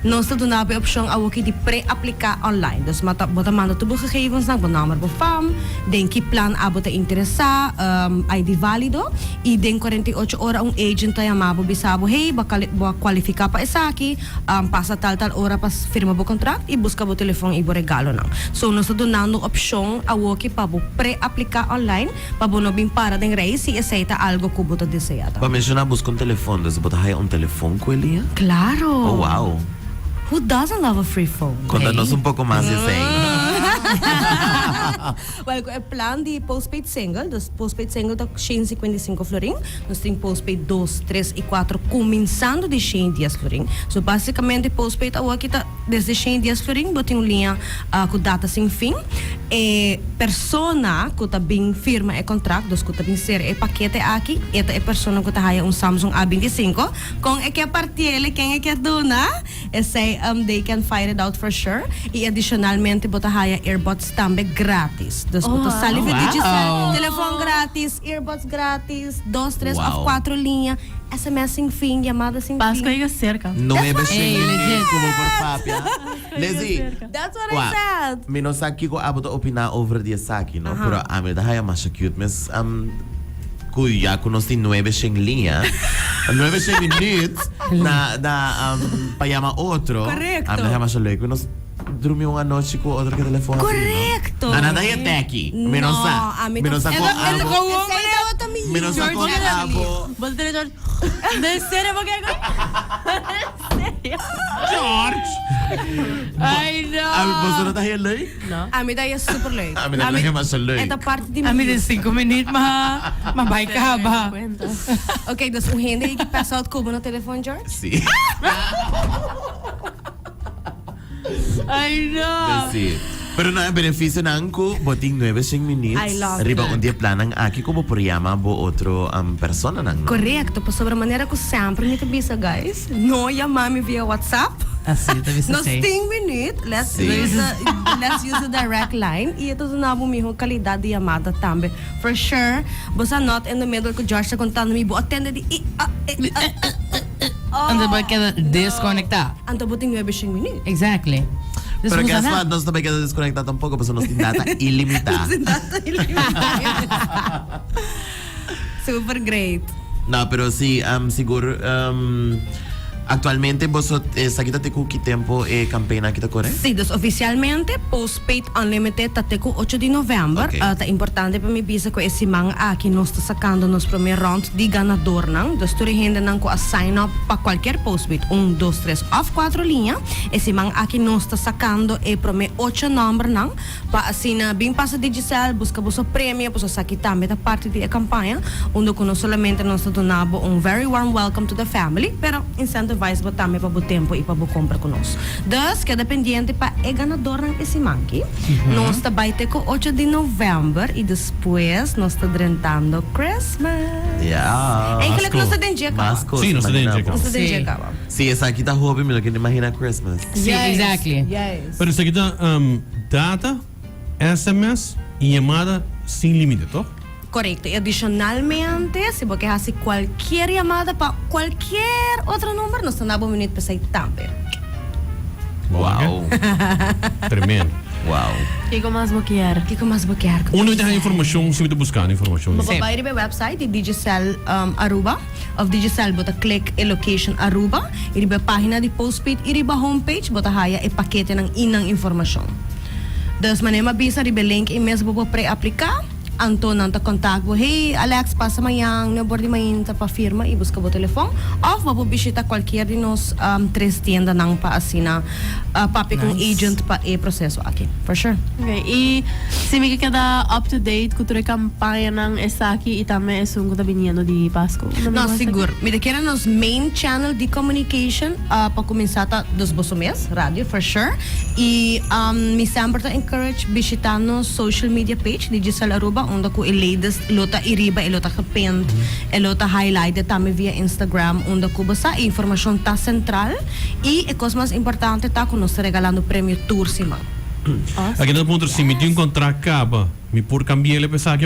Nós te dona a opção a que de pré-aplicar online. Dus bota manda tubo gegevens na nummer bo fam, den que plan a bota interessa, ID válido e den 48 horas agent ta yamabo bisabo hey ba qualificar pa essa aqui, passa tal hora para firma bo contrato e busca bo telefone e bo regalo não. So nós te donando opção a que para bo pré-aplicar online, para bo no bim para den reis e aceita algo que bota desejada. Para mencionar busca telefone, dus bota haya telefone com ele? Claro. Oh, wow. Who doesn't love a free phone? Conta-nos pouco mais de Well, o plan de postpaid single, dus postpaid single tá 155 florim, nós tem postpaid 2, 3 e 4 começando de 110 florim. So basicamente postpaid aqui tá desde 110 florim, botem linha com data sem fim. E persona que tá bem firma é contrato, dus que tá bem ser é paquete aqui, esta é persona que tá haya Samsung A25 com é que a partir quem é que é dona, say they can find it out for sure. E adicionalmente bota haya earbuds também grátis. Dus bota saliva digital, telefone grátis, earbuds grátis, 2, 3 ou 4 linhas, SMS sem fim, chamada sem fim. Páscoa aí cerca. Não é bem como por papia. Lezi. That's what I said. Me não sabe que eu abro opinar over the saki, no? Pero a mim haya mais cute, mas kuya conosci 9 sem linha, 9 sem minutos na payama outro. Correcto. A mim haya mais leuk. Nós dormi uma noite com outro que telefone. Correcto. Nada é teki. Me não sabe. Me não sabe com abo. Me não sabe com abo. Bota televisor. De sério, porque George. Ai, não. Você não tá aí leuk? Não. A mim daí é super leuk. A mim daí é mais leuk. Esta parte de A mim de 5 minutos, mas vai acabar. Ok, dus o rende que passa o cubo no telefone, George? Sim. Ai, não. Sim. Pero na benefício nanko boting 9 minutos. I love Riba that. un dia planang aqui como por llama bo outro persona nang. Correcto, por sobre maneira que sempre me avisa, guys. No chamar-me via WhatsApp. Assim, deve Nos ser. 10 minutos, let's use the direct line. E ito na mo mesmo qualidade de chamada também. For sure, você not in the middle que George está contando me bo atende de Anda ba queda desconectar? Anto boting 9 minutos. Exactly. Pero que as fad nós também queda desconectar tampouco, porque nós tem data ilimitada. Super great. Não, pero sí, seguro actualmente vos sakita teku que tempo campanha kita corre? Sim, dus oficialmente Postpaid Unlimited tá teco 8 de novembro. Okay. Tá importante para mim bisa ko esse mang aqui nós está sacando nos primeiro round de ganador nang. Dus tu rende nang ko a sign up para qualquer Postpaid 1, 2, 3 ou 4 linha. Esse mang aqui nós está sacando e prome 8 número nang para assim na bem passa digital busca bosso prêmio para saque também da parte da campanha onde que nós solamente nós donabo very warm welcome to the family, pero incentivize também para o tempo e para o compra conosco. Dus, cada pendiente para é ganador ng esse manque. Nós está baite com 8 de novembro e depois nós está drentando Christmas. Yeah. É que nós está dentro de casa. Sim, nós está dentro de casa. Nós está dentro de casa. Sim, essa aqui tá hobby, me lo que imagina Christmas. Sim, exactly. Yes. Pero isso aqui dá data, SMS e chamada sem limite, toch? Correcto. E adicionalmente, se você hace qualquer chamada para qualquer outro número, nós estamos bonito para sair também. Wow. Tremendo. Wow. O que mais vou querer? O que mais você quer? Onde tem a informação, se você buscar a informação. Você vai ir para o website de Digicel Aruba, of Digicel, bota click e location Aruba, ir para a página de Postpaid, ir para a homepage, bota haya e paquete ng inang informação. Dus manema bisa ir para link e mesmo para pré-aplicar. Anto nang ta contact mo, hey Alex, passa mayang na bordi mayin ta pa firma e busca o telefone ou mapobisita qualquer de nos 3 tiendas nang pa asina papi com agent pa e processo aqui, for sure. Okay. E se me queda up to date com a campanha ng Esaki e também é um que viniendo de Pasko. No, seguro. Me queda nos main channel de communication para começar ta dos bosomés, radio, for sure. E me sempre ta encourage visitar nos social media page de Gisela Aruba, onde ko latest lota iriba, lota kapent, lota highlighted também via Instagram, onde ko basta informação ta central e é coisa mais importante ta ko nos regalando prêmio tour cima. Aqui no ponto, se me tem um contrato acaba, me por cambiar ele para aqui,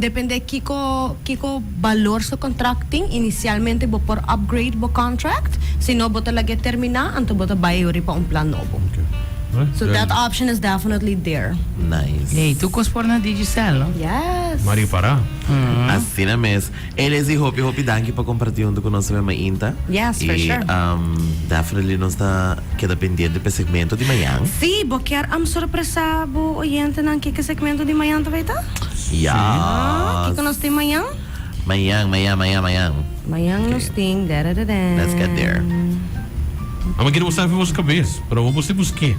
Depende kiko valor sa contracting. Inicialmente bo por upgrade bo contract. Sino bo talaga termina, anto bo bayori pa un plan novo. Okay. Right? So Very that good. option is definitely there. Nice. Hey, tu por na Digicel, no? Yes. Mari para. Assim na mes. Eles e Hopi danke pa compartilhando conosco mesmo inta. Yes, for sure. Definitely nos tá queda pendiente para segmento de manhã. Si, bo quer sorpresa bo oyente ng kika segmento di manhã ta baita? Yes. Kiko nos tem manhã? Manhã. Manhã nos tem. Let's get there. Ama queria mostrar para você cabeça. Para você buscar.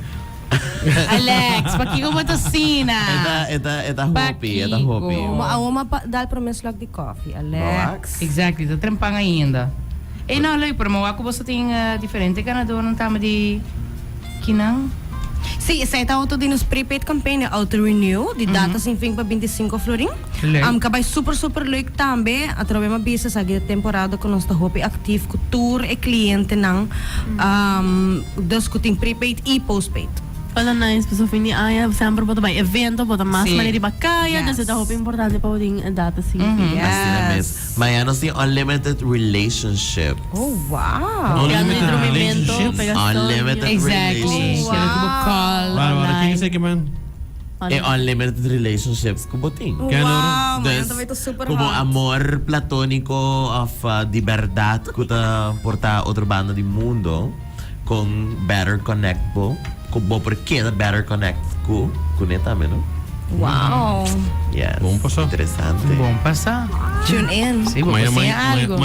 Alex, paki ko ba to sina? Eta Hopi. Uma dal promes lag di coffee, Alex. Exactly, tá trempang ainda. Eh, não, Loy, pero mawako ba sa ting diferente ka na doon ng tama di kinang? Si, sa ita auto din os prepaid campaign auto-renew, di data sin fim pa 25 florin. Leuk. Kabay super leuk tambe, atrove mabisa sa gida temporada ko nos Hopi active ko tour e kliyente ng dos kuting prepaid e postpaid. Pala nice, so fini aya, sempre po may evento, po mas Si. mali di ba kaya, Yes. kasi ito hope importante pa po ding data si. Assim na Yes. mes. Manhã nos tem unlimited relationship. Oh, wow. Unlimited relationships. Unlimited Exactly. relationship. Kaya ko call Para online. quem man. Unlimited relationships kubuting. Kaya Wow, Des, man, também tô super como hot. amor platónico of de verdade que tá porta outra banda de mundo com better connect po. Como porque better connect ko kuneta no? Wow. Yes. Bom passar. Interessante. Bom passar. Tune in. Sí, vou Maya, fazer maya, algo.